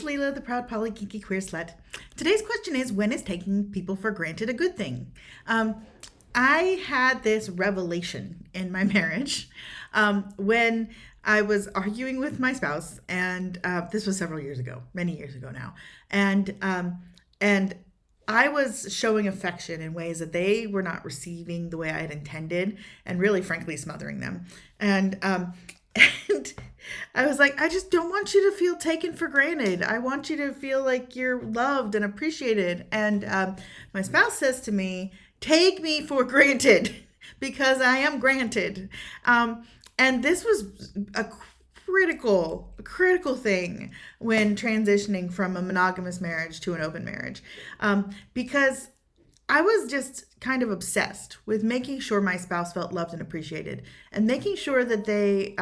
it's Leela, the proud poly kinky queer slut. Today's question is, when is taking people for granted a good thing? I had this revelation in my marriage when I was arguing with my spouse, and this was several years ago, many years ago now, and I was showing affection in ways that they were not receiving the way I had intended, and really, frankly, smothering them. And I was like, I just don't want you to feel taken for granted. I want you to feel like you're loved and appreciated. And my spouse says to me, take me for granted because I am granted. And this was a critical thing when transitioning from a monogamous marriage to an open marriage, because I was just kind of obsessed with making sure my spouse felt loved and appreciated, and making sure that they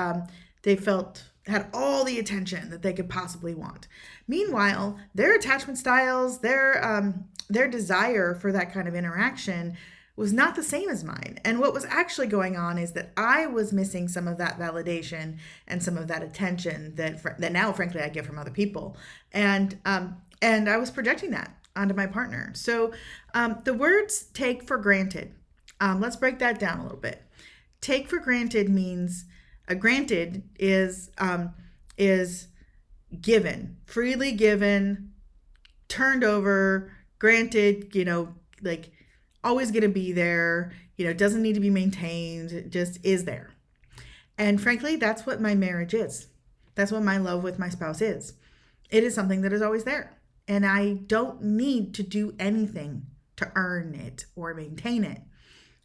had all the attention that they could possibly want. Meanwhile, their attachment styles, their desire for that kind of interaction was not the same as mine. And what was actually going on is that I was missing some of that validation and some of that attention that now, frankly, I get from other people. And I was projecting that onto my partner. So the words take for granted. Let's break that down a little bit. Take for granted means granted is given, freely given, turned over, granted, like always going to be there, doesn't need to be maintained, just is there. And frankly, that's what my marriage is. That's what my love with my spouse is. It is something that is always there. And I don't need to do anything to earn it or maintain it.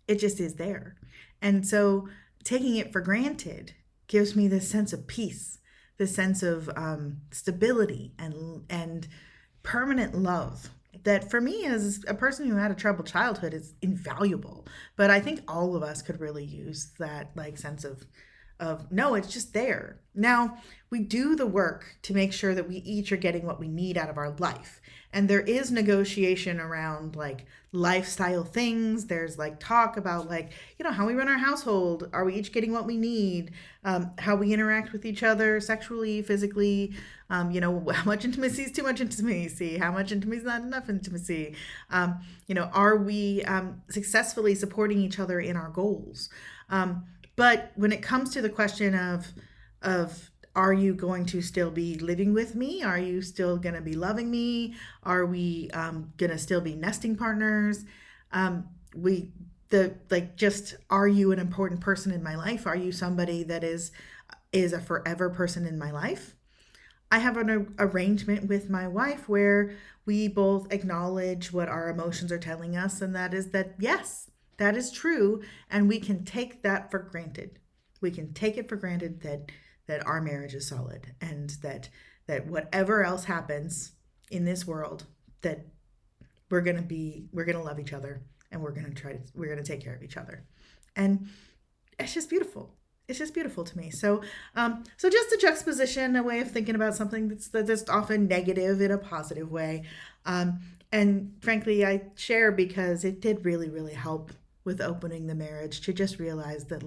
It just is there. And so taking it for granted gives me this sense of peace, this sense of stability and permanent love that for me as a person who had a troubled childhood is invaluable. But I think all of us could really use that sense of no, it's just there. Now, we do the work to make sure that we each are getting what we need out of our life. And there is negotiation around lifestyle things. There's talk about how we run our household. Are we each getting what we need? How we interact with each other sexually, physically. How much intimacy is too much intimacy? How much intimacy is not enough intimacy? Are we successfully supporting each other in our goals? But when it comes to the question of are you going to still be living with me? Are you still going to be loving me? Are we going to still be nesting partners? Are you an important person in my life? Are you somebody that is a forever person in my life? I have an arrangement with my wife where we both acknowledge what our emotions are telling us, and that is that, yes, that is true, and we can take that for granted. We can take it for granted that our marriage is solid, and that whatever else happens in this world, that we're gonna love each other, and we're gonna take care of each other, and it's just beautiful. It's just beautiful to me. So just a juxtaposition, a way of thinking about something that's often negative in a positive way, and frankly, I share because it did really, really help with opening the marriage to just realize that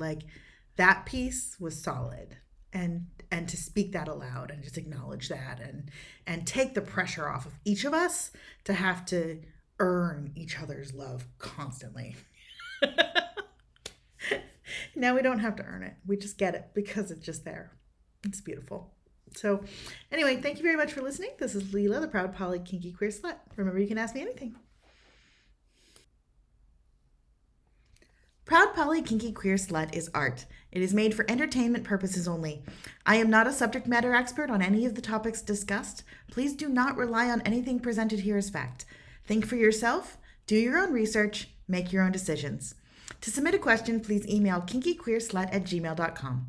that piece was solid, and to speak that aloud and just acknowledge that and take the pressure off of each of us to have to earn each other's love constantly. Now we don't have to earn it. We just get it because it's just there. It's beautiful. So anyway, thank you very much for listening. This is Leela, the proud poly kinky queer slut. Remember, you can ask me anything. Proud Poly Kinky Queer Slut is art. It is made for entertainment purposes only. I am not a subject matter expert on any of the topics discussed. Please do not rely on anything presented here as fact. Think for yourself, do your own research, make your own decisions. To submit a question, please email kinkyqueerslut@gmail.com.